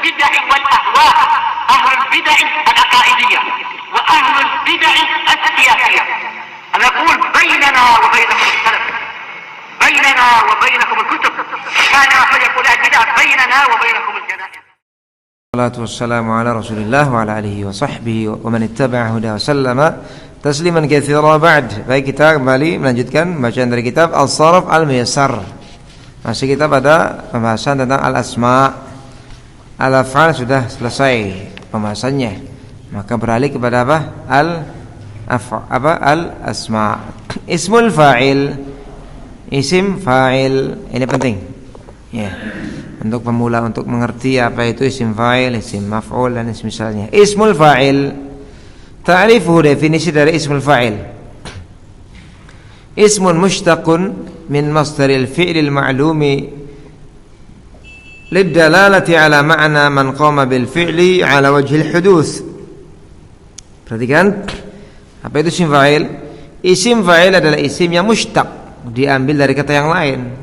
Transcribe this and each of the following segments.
البدع والأهواء، أهل البدع العقائدية وأهل البدع السياسية. أنا أقول بيننا وبينكم السلف، بيننا وبينكم الكتب، كان أحد يقول البدع بيننا وبينكم الجنائز. Salatu wassalamu ala Rasulillah wa ala alihi wa sahbihi wa man ittaba'a huda wa sallama tasliman katsira ba'd. Baik, kita kembali melanjutkan bacaan dari kitab Al-Saraf Al-Muyassar. Masih kita pada pembahasan tentang al-asma. Al-af'al sudah selesai pembahasannya. Maka beralih kepada apa? Al-asma. Ismul fa'il, isim fa'il. Ini penting. Ya. Untuk pemula untuk mengerti apa itu isim fa'il, isim maf'ul dan semisalnya. Ismul fa'il, ta'rifuhu, definisi dari ismul fa'il. Ismun mushtaqun min masdaril fi'lil ma'lumi lidalalati ala ma'na man qama bil fi'li ala wajhil huduth. Perhatikan, apa itu isim fa'il? Isim fa'il adalah isim yang mushtaq, diambil dari kata yang lain.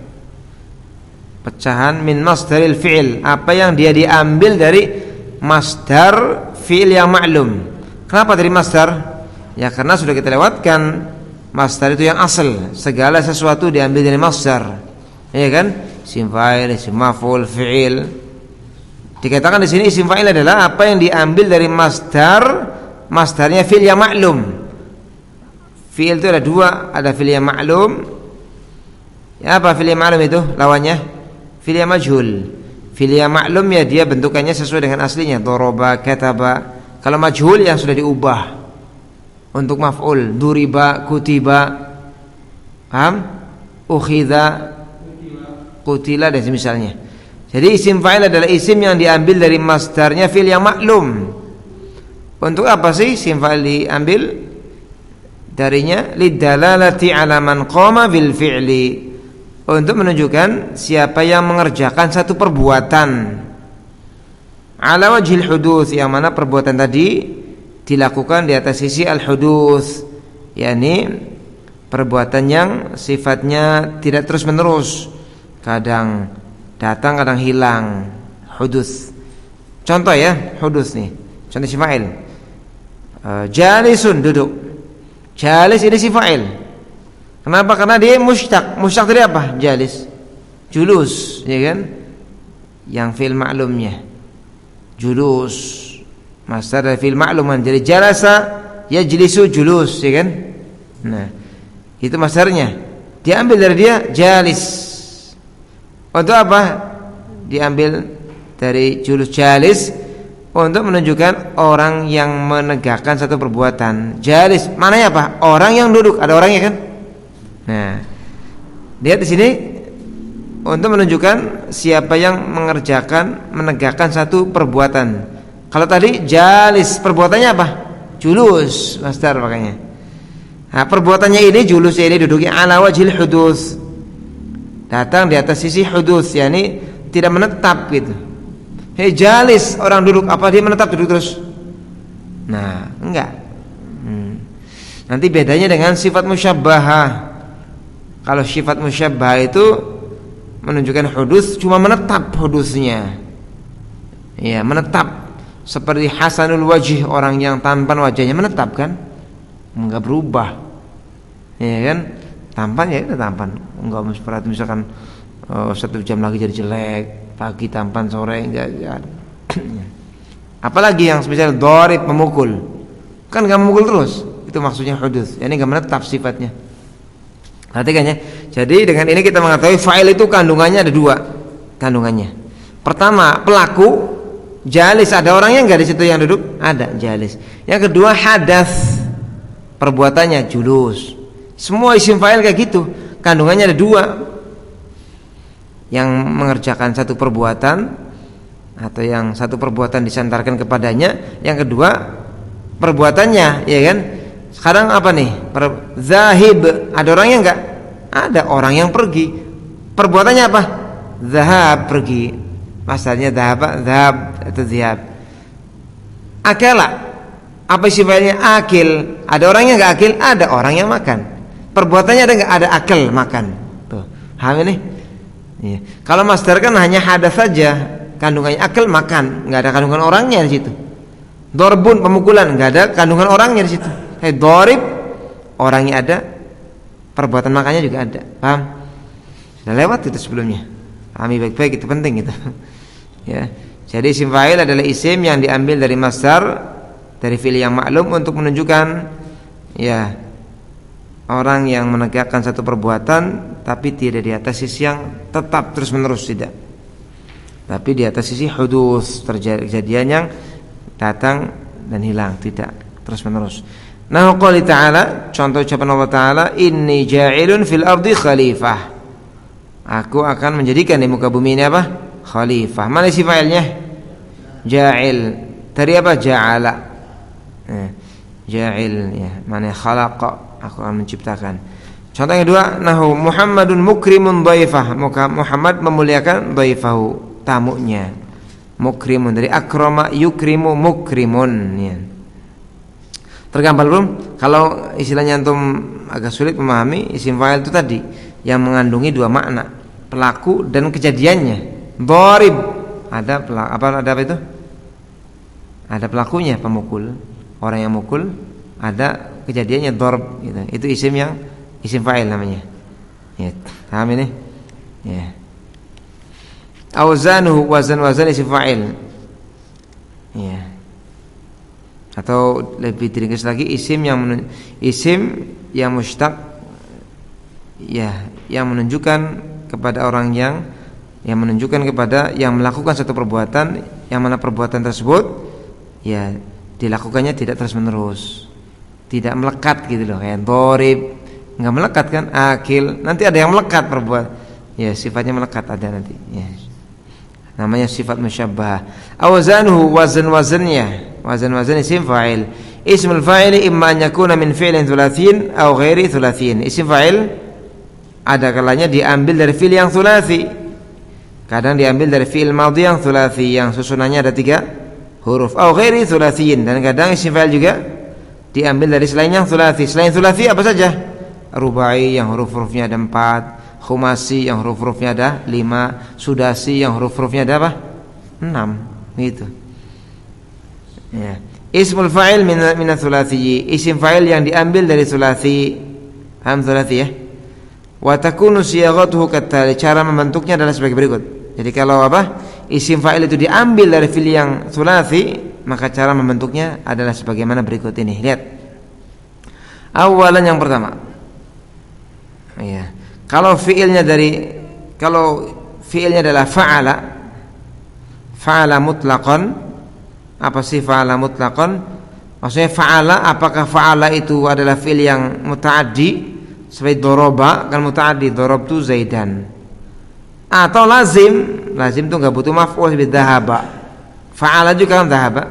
Pecahan min masdaril fi'il, apa yang dia diambil dari masdar fi'il yang maklum. Kenapa dari masdar? Ya karena sudah kita lewatkan, masdar itu yang asal, segala sesuatu diambil dari masdar. Ya kan? Isim fa'il, isim maf'ul, fi'il. Dikatakan di sini isim fa'il adalah apa yang diambil dari masdar, masdarnya fi'il yang maklum. Fi'il itu ada dua, ada fi'il yang maklum. Ya, apa fi'il yang maklum itu? Lawannya fi'il yang majhul. Fi'il yang maklum ya dia bentukannya sesuai dengan aslinya, doroba, kataba. Kalau majhul yang sudah diubah untuk maf'ul, duriba, kutiba, paham? Ukhidha, kutila dan semisalnya. Jadi isim fa'il adalah isim yang diambil dari masdarnya fi'il yang maklum. Untuk apa sih isim fa'il diambil darinya? Lidalalati ala man qama bil fi'li, untuk menunjukkan siapa yang mengerjakan satu perbuatan ala wajhil huduth, yang mana perbuatan tadi dilakukan di atas sisi al-huduth, yakni perbuatan yang sifatnya tidak terus menerus, kadang datang kadang hilang, huduth. Contoh ya, huduth nih, contoh isim fa'il. Jalisun, duduk. Jalis ini isim fa'il. Kenapa? Karena dia mushtaq. Mushtaq dari apa? Jalis, julus, ya kan? Yang fi'il maklumnya julus, masdar dari fi'il ma'luman. Jadi jalasa yajlisu, julus, ya kan? Nah, itu masdarnya. Diambil dari dia jalis. Untuk apa? Diambil dari julus, jalis, untuk menunjukkan orang yang menegakkan satu perbuatan. Jalis, mananya apa? Orang yang duduk, ada orangnya kan? Nah, lihat di sini untuk menunjukkan siapa yang mengerjakan, menegakkan satu perbuatan. Kalau tadi jalis, perbuatannya apa? Julus, masdar makanya. Nah, perbuatannya ini julusnya ini duduknya ala wajhil huduth, datang di atas sisi huduth, yakni tidak menetap gitu. Hei jalis, orang duduk, apa dia menetap duduk terus? Nah, enggak. Nanti bedanya dengan sifat musyabbahah. Kalau sifat musyabbah itu menunjukkan hudus, cuma menetap hudusnya. Ya, menetap. Seperti hasanul wajih, orang yang tampan wajahnya menetap kan? Enggak berubah. Ya kan? Tampan ya itu tampan. Enggak seperti misalkan 1 jam lagi jadi jelek, pagi tampan, sore enggak. Apalagi yang spesial dharib, memukul. Kan enggak memukul terus. Itu maksudnya hudus. Yani enggak menetap sifatnya. Perhatikan ya. Jadi dengan ini kita mengetahui fa'il itu kandungannya ada dua kandungannya. Pertama, pelaku, jalis, ada orangnya enggak di situ yang duduk? Ada, jalis. Yang kedua, hadas, perbuatannya, julus. Semua isim fa'il kayak gitu, kandungannya ada dua. Yang mengerjakan satu perbuatan atau yang satu perbuatan disandarkan kepadanya, yang kedua perbuatannya, ya kan? Sekarang apa nih? Zahib, ada orangnya enggak? Ada orang yang pergi. Perbuatannya apa? Zahab, pergi. Masdarnya zahab atau zihab. Akala, apa sifatnya? Akil. Ada orangnya enggak akil? Ada orang yang makan. Perbuatannya ada enggak? Ada akil, makan. Tuh, paham ini? Iya. Kalau masdar kan hanya hadas saja, kandungannya. Akal makan, enggak ada kandungan orangnya di situ. Dorbun pemukulan, enggak ada kandungan orangnya di situ. Dorib orangnya ada, perbuatan makannya juga ada. Paham? Sudah lewat itu sebelumnya. Pahami baik-baik, itu penting itu. Ya. Jadi isim fa'il adalah isim yang diambil dari masdar, dari fi'il yang maklum untuk menunjukkan ya orang yang menegakkan satu perbuatan tapi tidak di atas sisi yang tetap terus-menerus, tidak. Tapi di atas sisi hudus, kejadian yang datang dan hilang, tidak terus-menerus. Nah, qouli ta'ala, contoh ucapan Allah Ta'ala, inni ja'ilun fil ardi khalifah. Aku akan menjadikan di muka bumi ini apa? Khalifah. Mana isi fa'ilnya? Ja'il. Dari apa? Ja'ala. Ja'il ya, mana khalaqa, aku akan menciptakan. Contoh yang kedua, nahu Muhammadun mukrimun dhaifah. Muhammad memuliakan dhaifahu, tamunya. Mukrimun dari akrama yukrimu mukrimun ya. Tergambar belum? Kalau istilahnya antum agak sulit memahami, isim fa'il itu tadi yang mengandungi dua makna, pelaku dan kejadiannya. Dharib ada apa itu? Ada pelakunya, pemukul, orang yang mukul, ada kejadiannya dharb gitu. Itu isim fa'il namanya. Ya, paham ini? Ya. Auzanuhu wazan isim fa'il. Ya. Atau lebih diringkas lagi isim yang mushtaq ya, yang menunjukkan kepada orang yang menunjukkan kepada yang melakukan satu perbuatan, yang mana perbuatan tersebut ya dilakukannya tidak terus-menerus, tidak melekat gitu loh, kayak dorib nggak melekat kan, akil nanti ada yang melekat perbuat ya, sifatnya melekat ada nanti ya, namanya sifat musyabbah. Awzanuhu wazannya isim fa'il. Ismul fa'il imma an yakuna min fi'lin thulathin aw ghairi thulathin. Isim fa'il ada kalanya diambil dari fi'il yang thulathi, kadang diambil dari fi'il madhi yang thulathi yang susunannya ada 3 huruf, aw ghairi thulathin, dan kadang isim fa'il juga diambil dari selain yang thulathi. Selain thulathi apa saja? Rubai yang huruf-hurufnya ada 4, khumasi yang huruf-hurufnya ada 5, sudasi yang huruf-hurufnya ada apa? 6 gitu. Ya. Ismul fa'il min ats-tsulatsiyyi, isim fa'il yang diambil dari tsulathi. Paham tsulathi ya? Wa takunu siyaghatuhu kattali, cara membentuknya adalah sebagai berikut. Jadi kalau apa? Isim fa'il itu diambil dari fi'il yang tsulathi, maka cara membentuknya adalah sebagaimana berikut ini. Lihat. Awalan yang pertama. Ya. Kalau fi'ilnya adalah fa'ala mutlaqan. Apa sih fa'ala mutlaqan? Maksudnya fa'ala, apakah fa'ala itu adalah fi'il yang muta'addi seperti doroba, kan muta'addi, dorobtu zaidan, atau lazim itu enggak butuh maf'ul seperti dhahaba, fa'ala juga kan dhahaba.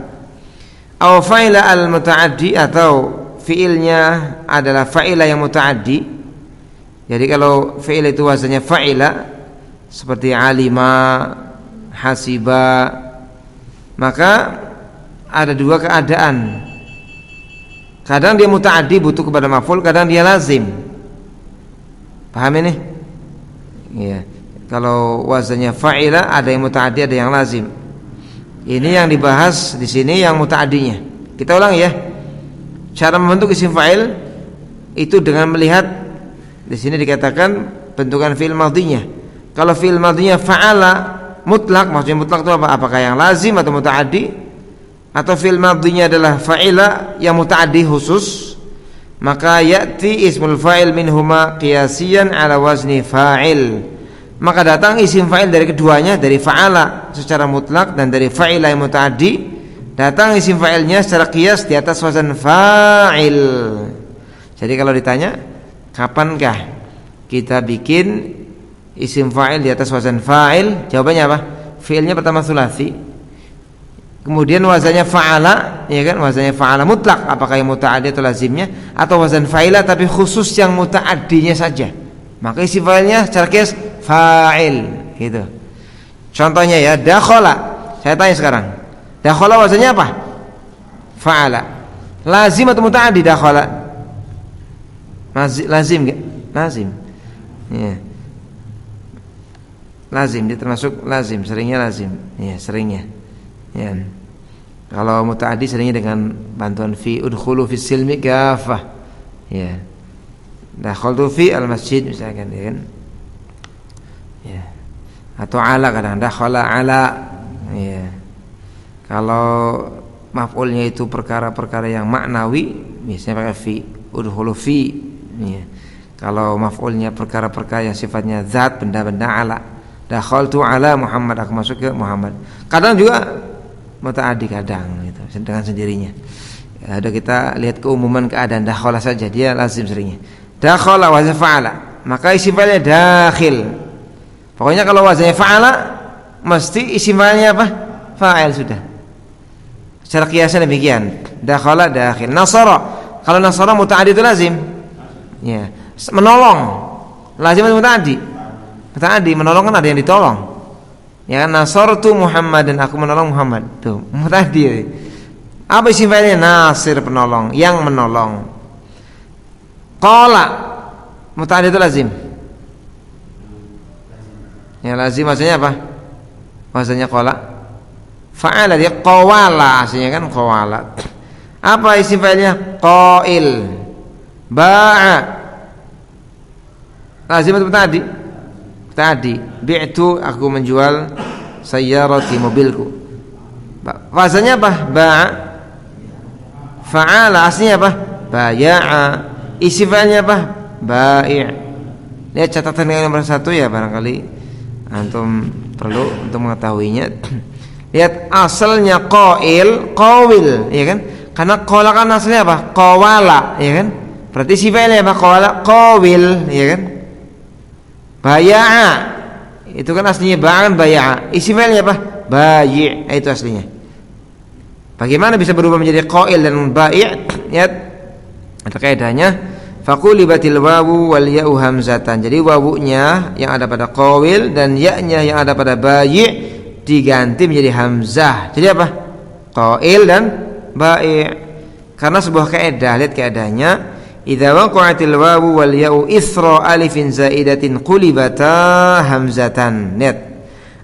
Aw fa'ila al muta'addi, atau fi'ilnya adalah fa'ila yang muta'addi. Jadi kalau fi'il itu wazannya fa'ila seperti alima, hasiba, maka ada dua keadaan. Kadang dia muta'addi butuh kepada maf'ul, kadang dia lazim. Paham ini? Iya. Kalau wazannya fa'ila ada yang muta'addi, ada yang lazim. Ini yang dibahas di sini yang muta'addinya. Kita ulang ya. Cara membentuk isim fa'il itu dengan melihat di sini dikatakan bentukan fi'il madhinya. Kalau fi'il madhinya fa'ala mutlak, maksudnya mutlak itu apa? Apakah yang lazim atau muta'addi? Atau fi'il madhinya adalah fa'ila yang muta'addi khusus, maka ya'ti ismul fa'il minhuma qiyasiyan ala wazni fa'il. Maka datang isim fa'il dari keduanya, dari fa'ala secara mutlak dan dari fa'ila yang muta'addi, datang isim fa'ilnya secara qiyas di atas wazan fa'il. Jadi kalau ditanya kapankah kita bikin isim fa'il di atas wazan fa'il, jawabannya apa? Fi'ilnya pertama tsulasi, kemudian wazannya fa'ala, ya kan? Wazannya fa'ala mutlak, apakah yang muta'addi atau lazimnya, atau wazan fa'ila tapi khusus yang muta'addinya saja, maka isim fa'ilnya secara qiyas fa'il gitu. Contohnya ya, dakhala. Saya tanya sekarang, dakhala wazannya apa? Fa'ala. Lazim atau muta'addi dakhala? Lazim enggak? Lazim. Ya. lazim, dia termasuk lazim, seringnya lazim. Ya, seringnya. Ya. Kalau mutaaddi seringnya dengan bantuan fi, udkhulu fis silmi kafah. Ya. Dakhaltu fi al-masjid misalkan, ya kan? Ya. Atau ala, kadang dakhala ala. Ya. Kalau maf'ulnya itu perkara-perkara yang maknawi, biasanya pakai fi, udkhulu fi. Ya. Kalau maf'ulnya perkara-perkara yang sifatnya zat, benda-benda, ala, dakhaltu ala Muhammad, aku masuk ke Muhammad. Kadang juga mutaaddi, kadang gitu, dengan sendirinya. Ya, ada kita lihat keumuman keadaan dakhala saja, dia lazim seringnya. Dakhala wa fa'ala, maka isim fa'ilnya dakhil. Pokoknya kalau wazannya fa'ala mesti isim fa'ilnya apa? Fa'il sudah. Secara kiasan demikian. Dakhala dakhil. Nasara, kalau nasara mutaaddi itu lazim. Ya. Menolong, lazim atau mutaaddi? Mutaaddi, menolong kan ada yang ditolong. Ya kan, nasartu Muhammad, dan aku menolong Muhammad. Tuh, mutaaddi. Apa isim fa'ilnya? Nasir, penolong, yang menolong. Qala, mutaaddi itu lazim. Ya, lazim maksudnya apa? Maksudnya qala. Fa'ala, dia qawala, aslinya kan qawala. Apa isim fa'ilnya? Qail. Ba'a, lazim atau tadi? Tadi. Bi'tu, aku menjual sayyarati, mobilku. Wazannya apa? Ba'a. Fa'ala, aslinya apa? Baya'a. Isim fa'ilnya apa? Bai'. Lihat catatan yang nomor 1 ya, barangkali antum perlu untuk mengetahuinya. Lihat asalnya qail, qawil, ya kan? Karena qala kan asalnya apa? Qawala, ya kan? Berarti sifatnya apa? Qawala, qawil, ya kan? Baya'a, itu kan aslinya ba'an, baya'a. Isimnya apa? Bayi', itu aslinya. Bagaimana bisa berubah menjadi qail dan bayi'? Lihat, ada kaidahnya. Faqulibatil wawu wal ya'u hamzatan. Jadi wawunya yang ada pada qawil dan ya-nya yang ada pada bayi' diganti menjadi hamzah. Jadi apa? Qail dan bayi'. Karena sebuah kaidah, lihat kaidahnya. Idza waqa'atil wawu wal ya'u ithra alifin zaidatin qulibata hamzatan. Lihat.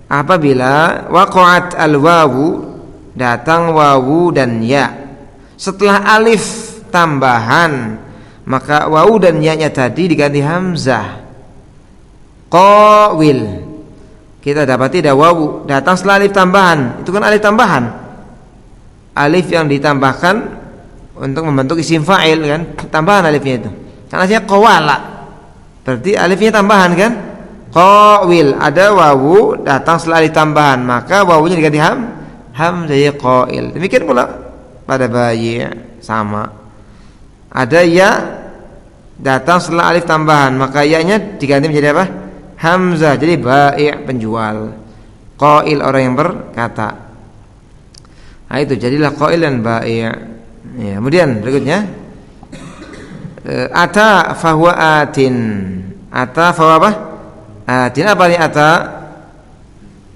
Apabila waqa'at al wawu, datang wawu dan ya setelah alif tambahan, maka wawu dan ya-nya tadi diganti hamzah. Qawil, kita dapati ada wawu datang setelah alif tambahan. Itu kan alif tambahan, alif yang ditambahkan untuk membentuk isim fa'il kan, tambahan alifnya itu. Karena aslinya qawala, berarti alifnya tambahan kan. Qawil, ada wawu datang setelah alif tambahan, maka wawunya diganti hamzah jadi qail. Demikian pula pada bayi, sama. Ada ya datang setelah alif tambahan, maka ya-nya diganti menjadi apa? Hamzah, jadi bai', penjual. Qail, orang yang berkata. Nah itu jadilah qail dan bai'. Ya, kemudian berikutnya ata fahuwa atin. Ata fahuwa apa? Atin, apa artinya ata?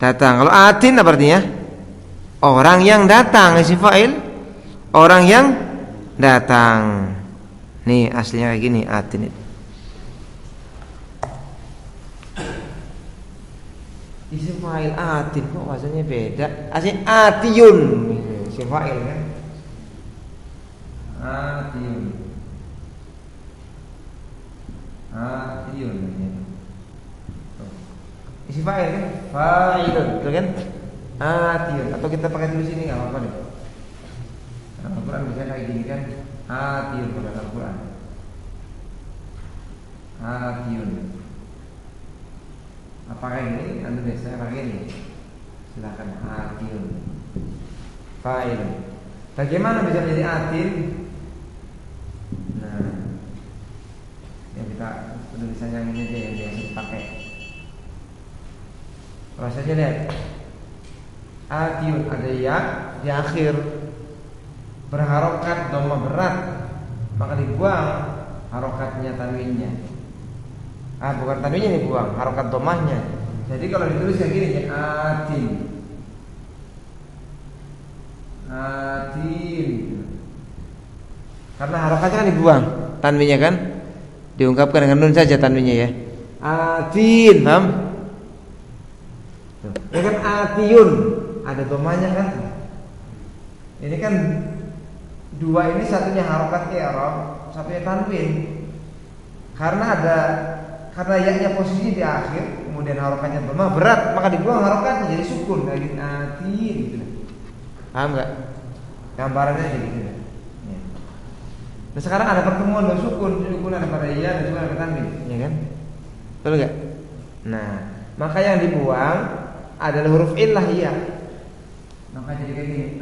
Datang. Kalau atin apa artinya? Orang yang datang, isim fa'il. Orang yang datang. Nih aslinya kayak gini, atin itu. Isim fa'il atin kok bahasanya beda. Aslinya atiyun. Isim fa'il kan? Atiyun. Atiyun. Isim fa'il kan? Fa'ilun, betul kan? Atiyun. Atau kita pakai tulis ini enggak apa-apa deh. Al-Quran bisa kayak gini kan? Atiyun pada Al-Quran. Atiyun. Apakah ini? Anda biasanya pakai ini. Silakan. Atiyun. Fa'il. Bagaimana bisa menjadi atin? Nah, yang kita tulisan yang ini aja yang biasa dipakai. Rasanya lihat. Atiyun, ada ya di akhir, berharokat dhamma berat, maka dibuang harokatnya, tanwinnya. Bukan tanwinnya dibuang, harokat dhammahnya. Jadi kalau ditulis kayak gini, atin, atin, karena harokatnya kan dibuang, tanwinnya kan diungkapkan dengan nun saja tanwinnya ya. Atin, paham? Tuh. Ini kan atiyun, ada domanya kan? Ini kan dua ini satunya harokat i'rab, satunya tanwin. Karena ya-nya posisi di akhir, kemudian harokatnya dhamma berat, maka dibuang harokatnya jadi sukun kayak gitu. Atin gitu. Paham enggak? Gambarannya jadi gitu. Ya. Nah, sekarang ada pertemuan dua sukun ada pada iya dan sukun ada pada tanwin, ya kan? Betul enggak? Nah, maka yang dibuang adalah huruf illah iya. Maka jadi kayak gini.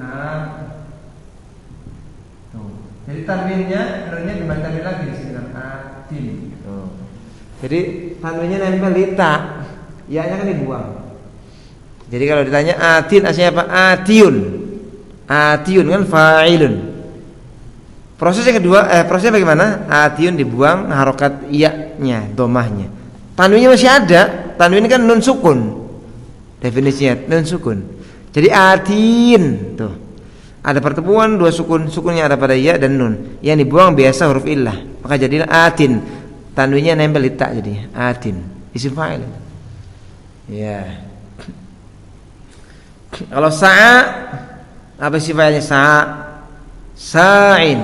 Tuh. Jadi tanwinnya, nunnya dibalik tanwin lagi di sini kan atin. Tuh. Jadi tanwinnya nempel di ta, ya-nya kan dibuang. Jadi kalau ditanya atin aslinya apa? Atiyun. Atiyun kan fa'ilun. Prosesnya kedua, prosesnya bagaimana? Atiyun dibuang, harokat ya-nya, domahnya. Tanwinnya masih ada. Tanwin kan nun sukun. Definisinya nun sukun. Jadi atin tuh. Ada pertemuan dua sukun, sukunnya ada pada ya dan nun. Yang dibuang biasa huruf illah. Maka jadilah atin. Tanwinnya nempel di ta jadinya atin. Isim fa'il. Ya. Kalau sa'a apa sifatnya sa'a? Sa'in.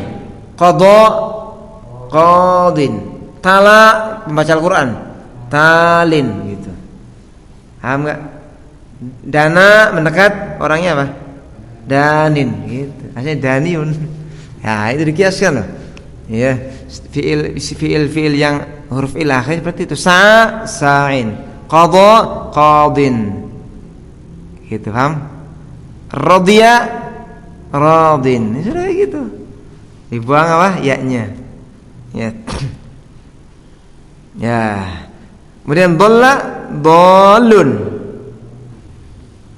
Qadha qadin. Tala membaca Al-Qur'an. Talin gitu. Paham enggak? Dana mendekat orangnya apa? Danin gitu. Aslinya daniun. Ya, itu dikiaskan loh. Ya, fiil yang huruf ilah seperti itu. Sa'in, qadha qadin. Gitu, paham? Radiya radin. Ini sudah gitu. Dibuang apa? Ya-nya. Ya. Ya. Kemudian dhalla dhalun.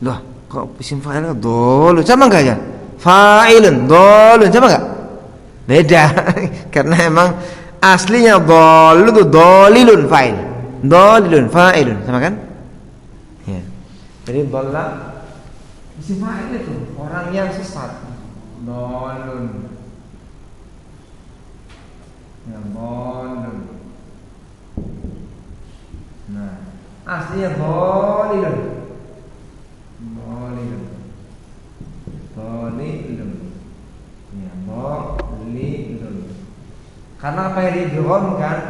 Loh, kok isim fa'il dhalun? Sama enggak ya? Fa'ilun dhalun sama enggak? Beda. Karena emang aslinya dhalu itu dhalilun fa'il. Dhalilun fa'ilun, sama kan? Ya. Jadi dhalla isim fa'il itu orang yang sesat. Dhalun. Ya, dhalun. Nah, aslinya dhalilun. Dhalilun. Dhalilun. Ya, dhalilun. Karena apa yang diidgham kan,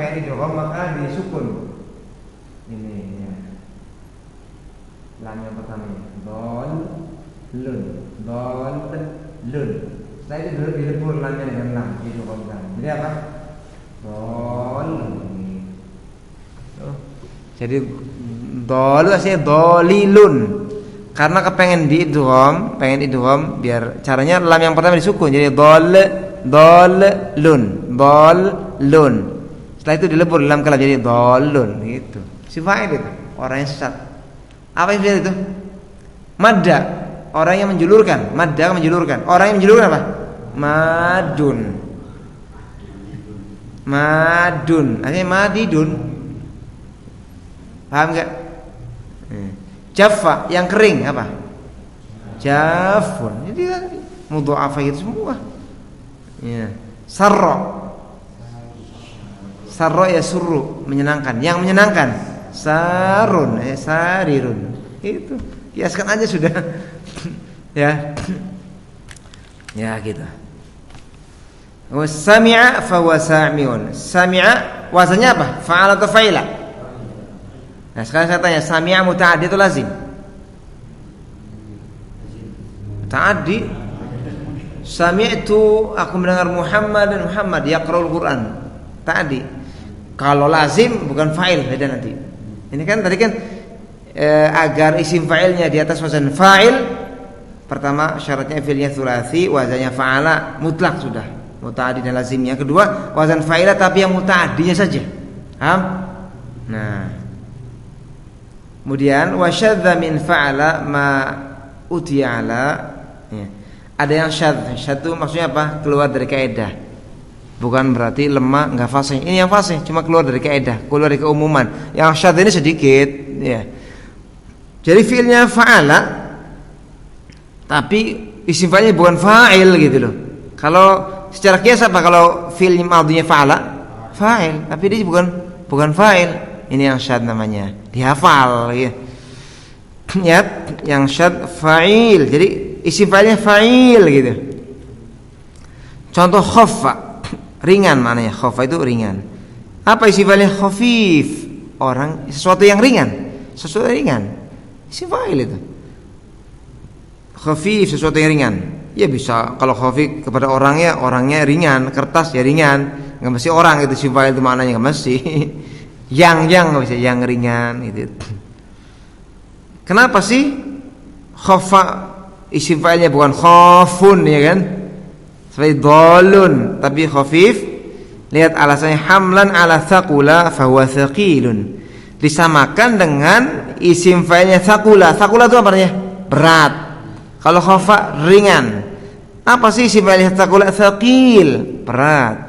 maka disukun. Ini ya. Lam yang pertama ya. Dhalun. Dhalun. Setelah itu dilebur lamnya dengan lam, diidghamkan. Jadi apa? Dhalun. Jadi dhalu aslinya dhalilun. Karena kepengen diidgham, biar caranya lam yang pertama disukun jadi dhalun. Setelah itu dilebur lam kalam jadi dhalun gitu. Sifat itu orang yang sesat. Apa yang itu? Madda, orang yang menjulurkan. Madda menjulurkan. Orang yang menjulurkan apa? Madun. Artinya madidun. Paham enggak? Jaffa yang kering apa? Jafun. Jadi kan mudha'afa itu semua. Ya. Sarra ya surru, menyenangkan. Yang menyenangkan sarun, sarirun. Itu. Kiaskan aja sudah. Ya. Ya gitu. Sami'a fa huwa sami'un. Sami'a wazannya apa? Fa'ala atau fa'ila? Nah sekarang saya tanya, sami'a muta'addi atau lazim? Muta'addi. Sami'tu, aku mendengar Muhammad yaqra'ul Qur'an. Ta'addi. Kalau lazim bukan fa'il, beda nanti. Ini kan tadi kan agar isim fa'ilnya di atas wazan fa'il, pertama syaratnya fi'ilnya tsulasi, wazannya fa'ala mutlak sudah. Muta'addi dan lazimnya. Kedua, wazan fa'ila tapi yang muta'addinya saja. Paham? Nah, kemudian wasyadza min fa'ala ma uti'ala ya. Ada yang syadz. Syadz itu maksudnya apa? Keluar dari kaidah. Bukan berarti lemah, enggak fasih. Ini yang fasih, cuma keluar dari kaidah, keluar dari keumuman. Yang syadz ini sedikit ya. Jadi fi'ilnya fa'ala tapi isim fa'ilnya bukan fa'il gitu loh. Kalau secara kias apa kalau fi'il madhinya fa'ala? Fa'il, tapi dia bukan fa'il. Ini yang syadz namanya. Dihafal ya. Lihat yang syad fa'il. Jadi isim fa'ilnya fa'il gitu. Contoh khaffa, ringan maknanya. Khaffa itu ringan. Apa isim fa'ilnya? Khafif, orang, sesuatu yang ringan. Sesuatu yang ringan. Isim fa'il itu. Khafif, sesuatu yang ringan. Ya bisa kalau khafif kepada orangnya ringan, kertas ya ringan. Enggak mesti orang itu isim fa'il itu maknanya, enggak mesti. Yang enggak bisa, yang ringan gitu. Kenapa sih khafa isim fa'ilnya bukan khafun ya kan? Seperti dhalun tapi khafif. Lihat alasannya, hamlan ala thaqula fahuwa thaqilun. Disamakan dengan isim fa'ilnya thaqula. Thaqula itu apa artinya? Berat. Kalau khafa ringan. Apa sih isim fa'ilnya thaqula? Thaqil, berat.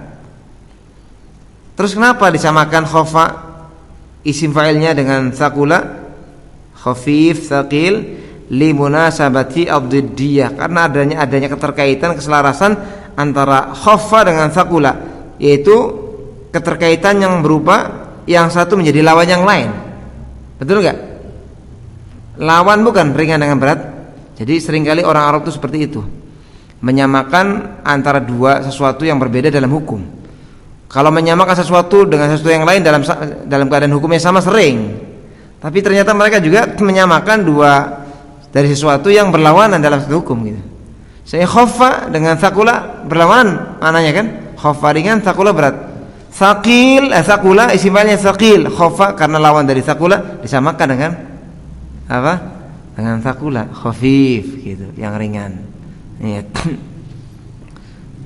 Terus kenapa disamakan khafa isim fa'ilnya dengan thaqula? Khafif, thaqil, limunasabati ad-diddiyah, karena adanya keterkaitan, keselarasan antara khafa dengan thaqula, yaitu keterkaitan yang berupa yang satu menjadi lawan yang lain. Betul enggak? Lawan bukan ringan dengan berat. Jadi seringkali orang Arab itu seperti itu, menyamakan antara dua sesuatu yang berbeda dalam hukum. Kalau menyamakan sesuatu dengan sesuatu yang lain dalam keadaan hukumnya sama sering. Tapi ternyata mereka juga menyamakan dua dari sesuatu yang berlawanan dalam satu hukum gitu. Saya khafa dengan thaqula berlawanan maknanya kan? Khafa ringan, thaqula berat. Thaqil, thaqula isim fa'ilnya thaqil. Khafa karena lawan dari thaqula disamakan dengan apa? Dengan thaqula, khafif gitu, yang ringan. Ya.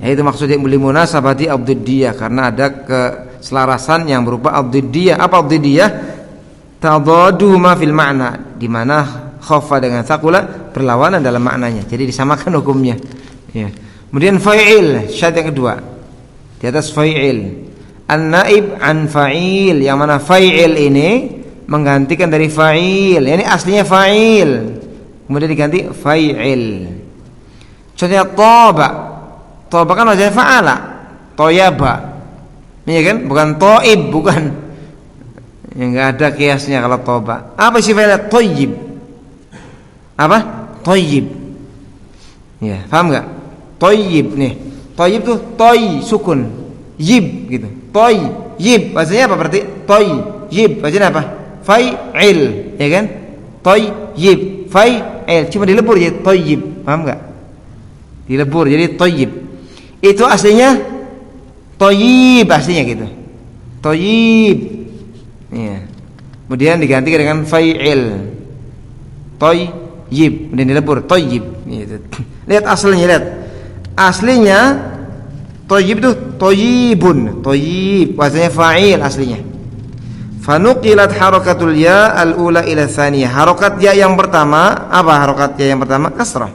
Itu maksudnya limunasabati ad-diddiyah, karena ada keselarasan yang berupa ad-diddiyah. Apa ad-diddiyah? Tadaduhuma fil makna, di mana khafa dengan thaqula berlawanan dalam maknanya. Jadi disamakan hukumnya. Ya. Kemudian fa'il, syarat yang kedua. Di atas fa'il. An-naib an fa'il, yang mana fa'il ini menggantikan dari fa'il. Ini aslinya fa'il. Kemudian diganti fa'il. Contohnya toba. Toba kan wajahnya fa'ala. Toyaba. Ini kan bukan toib, bukan. Ya, enggak ada kiasnya kalau toba. Apa sih fi'il thayyib? Apa? Thayyib. Ya, paham enggak? Thayyib nih. Thayyib tuh toy sukun. Yib gitu. Thayyib. Bahasanya apa berarti? Thayyib. Bahasanya apa? Fa'il, ya kan? Thayyib. Fa'il. Cuma dilebur jadi thayyib. Paham enggak? Dilebur jadi thayyib. Itu aslinya thayyib, aslinya gitu. Thayyib. Ya. Kemudian diganti dengan fa'il. Thayyib, kemudian dilebur thayyib gitu. Lihat aslinya, lihat. Aslinya thayyib itu thayyibun. Thayyib wazannya fa'il aslinya. Fanuqilat harakatul ya al-ula ila tsaniyah. Harakat ya yang pertama, apa harakat ya yang pertama? Kasrah.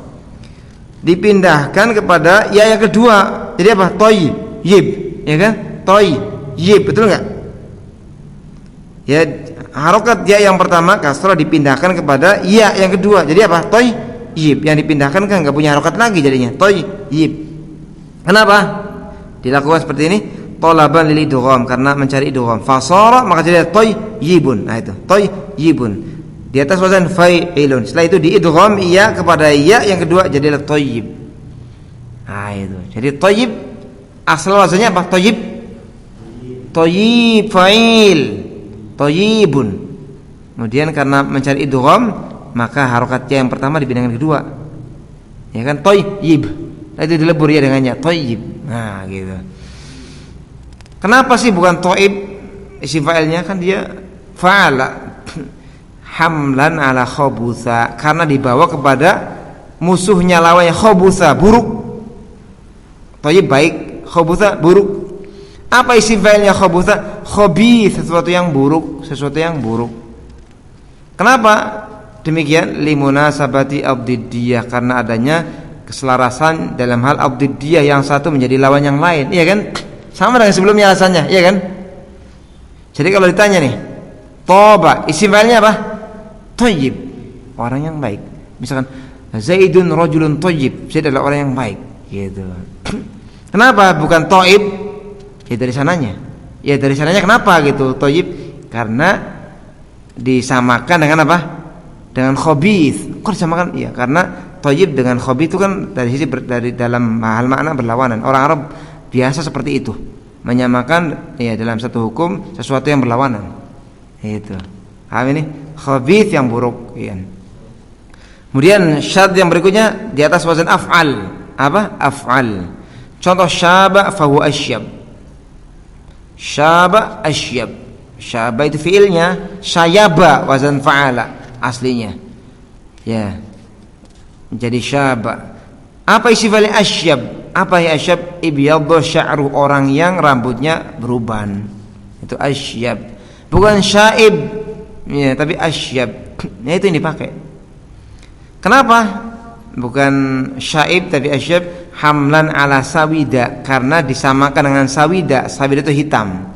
Dipindahkan kepada ya yang kedua. Jadi apa? Thayyib, ya kan? Thayyib, betul enggak? Ya, harokat ya yang pertama kasrah dipindahkan kepada ya yang kedua. Jadi apa? Thayyib. Yang dipindahkan kan enggak punya harokat lagi jadinya. Thayyib. Kenapa dilakukan seperti ini? Talaban lil idgham, karena mencari idgham. Fasara maka jadi thayyibun. Nah itu, thayyibun. Di atas wazan fa'ilun. Setelah itu diidgham ya kepada ya yang kedua jadilah thayyib. Nah itu. Jadi thayyib asal wazannya apa? Thayyib. Thayyib fa'il. Thayyibun. Kemudian karena mencari idgham maka harokatnya yang pertama dipindahkan kedua. Ya kan? Thayyib. Nah, itu dilebur ya dengannya thayyib. Nah, gitu. Kenapa sih bukan thaib? Isim fa'ilnya kan dia fa'ala. Hamlan ala khabutha, karena dibawa kepada musuhnya lawannya khabutha, buruk. Thayyib baik, khabutha buruk. Apa isim fa'ilnya khabutha? Khabith, sesuatu yang buruk, sesuatu yang buruk. Kenapa demikian? Limunasabati ad-diddiyah, karena adanya keselarasan dalam hal ad-diddiyah, yang satu menjadi lawan yang lain, iya kan? Sama dengan sebelumnya alasannya, iya kan? Jadi kalau ditanya nih, toba, isim fa'ilnya apa? Thayyib, orang yang baik. Misalkan Zaidun rajulun thayyib, Zaid adalah orang yang baik, gitu. Kenapa bukan thaib? Ya dari sananya. Ya dari sananya kenapa gitu thayyib? Karena disamakan dengan apa? dengan khabith. Kok disamakan? Iya, karena thayyib dengan khabith itu kan dari sisi dari dalam hal makna berlawanan. Orang Arab biasa seperti itu, menyamakan ya dalam satu hukum sesuatu yang berlawanan. Itu. Paham ini? Khabith yang buruk, ya. Kemudian syad yang berikutnya di atas wazan af'al. Apa? Af'al. Contoh syaba fahuwa asyab. Syaba asyab. Syaba itu fiilnya, syayaba wazan fa'ala aslinya. Ya. Jadi syaba. Apa isi fi'il asyab? Apa ya asyab? Ibyadhu sya'ru, orang yang rambutnya beruban. Itu asyab. Bukan syaib. Ya, tapi asyab. Ya, itu yang dipakai. Kenapa? Bukan syaib tapi asyab. Hamlan ala sawida, karena disamakan dengan sawida. Sawida itu hitam.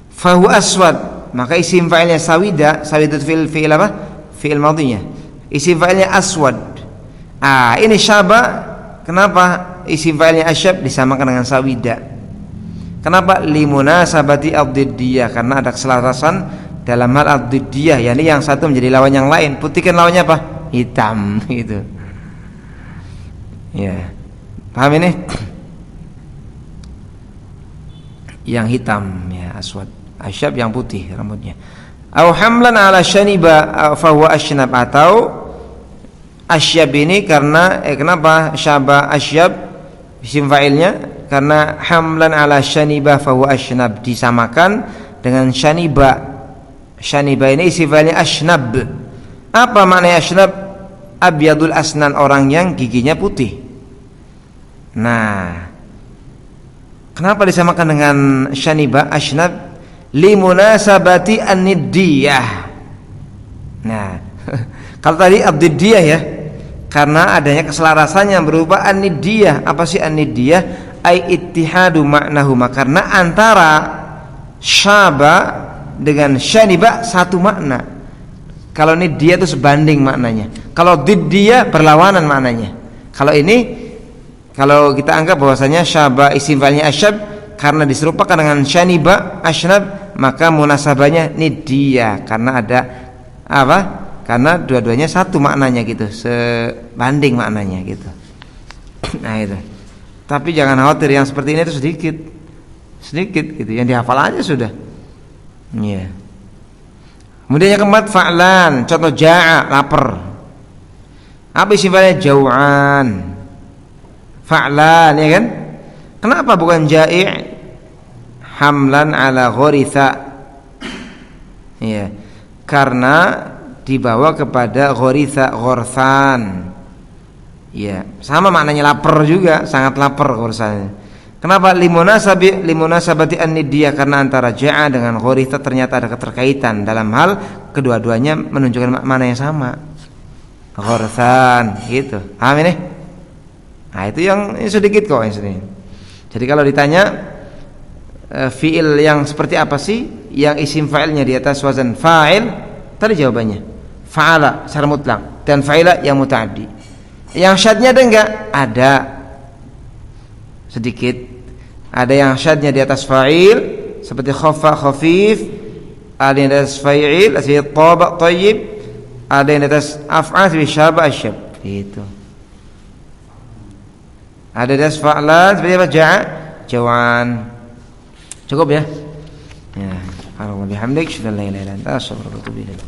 Fahu aswad, maka isim fa'ilnya sawida. Sawida itu fi'il apa? Fi'il madhinya. Isim fa'ilnya aswad. Ini syaba. Kenapa isim fa'ilnya asyab disamakan dengan sawida? Kenapa? Limunasabati ad-diddiyah, karena ada keselarasan dalam hal ad-diddiyah, yakni yang satu menjadi lawan yang lain. Putih kan lawannya apa? Hitam, gitu. Ya. Paham ini? Yang hitam, ya, aswad. Asyab yang putih rambutnya. Au hamlan ala syaniba fa huwa asynab, atau asyab ini karena kenapa syaba asyab isim fa'ilnya? Karena hamlan ala syaniba fa huwa asynab, disamakan dengan syaniba. Syaniba ini isim fa'ilnya asynab. Apa makna asynab? Abyadul asnan, orang yang giginya putih. Nah, kenapa disamakan dengan syaniba asynab? Limunasabati an-niddiyah. Nah, kalau tadi ad-diddiyah ya, karena adanya keselarasan yang berupa an-niddiyah. Apa sih an-niddiyah? Ai ittihadu ma'nahuma, karena antara syaba dengan syaniba satu makna. Kalau niddiyah itu sebanding maknanya. Kalau diddiyah berlawanan maknanya. Kalau kita anggap bahwasanya syaba isim fa'ilnya asyab, karena diserupakan dengan syaniba asynab, maka munasabahnya niddiyah, karena ada apa? Karena dua-duanya satu maknanya gitu, sebanding maknanya gitu. Nah itu. Tapi jangan khawatir, yang seperti ini itu sedikit gitu, yang dihafal aja sudah. Iya. Kemudian yang keempat fa'lan, contoh ja'a, lapar. Apa isim fa'ilnya? Jau'an. Fa'lan, ya kan? Kenapa bukan ja'i'? Hamlan ala ghoritha. Ya, karena dibawa kepada ghoritha, ghorthan. Ya, sama maknanya lapar juga, sangat lapar ghorthan. Kenapa? Limunasabati an-niddiyah, karena antara ja'a dengan ghoritha ternyata ada keterkaitan dalam hal kedua-duanya menunjukkan makna yang sama. Ghorthan, gitu. Paham ini? Nah, itu yang ini sedikit kok yang sini. Jadi kalau ditanya fi'il yang seperti apa sih yang isim fa'ilnya di atas wazan fa'il, tadi jawabannya fa'ala secara mutlak, dan fa'ila yang muta'addi. Yang syadnya ada enggak? Ada. Sedikit. Ada yang syadnya di atas fa'il seperti khafa, khafif. Ada yang di atas fa'il seperti taba, thayyib. Ada yang di atas af'al seperti syaba, asyab. Itu. Ada di atas fa'lan seperti apa? Ja'a, jawan. Cukup ya? Ya, alhamdulillah, bihamdik, syukur la ilaha illa anta, astaghfiruka wa atubu ilaik.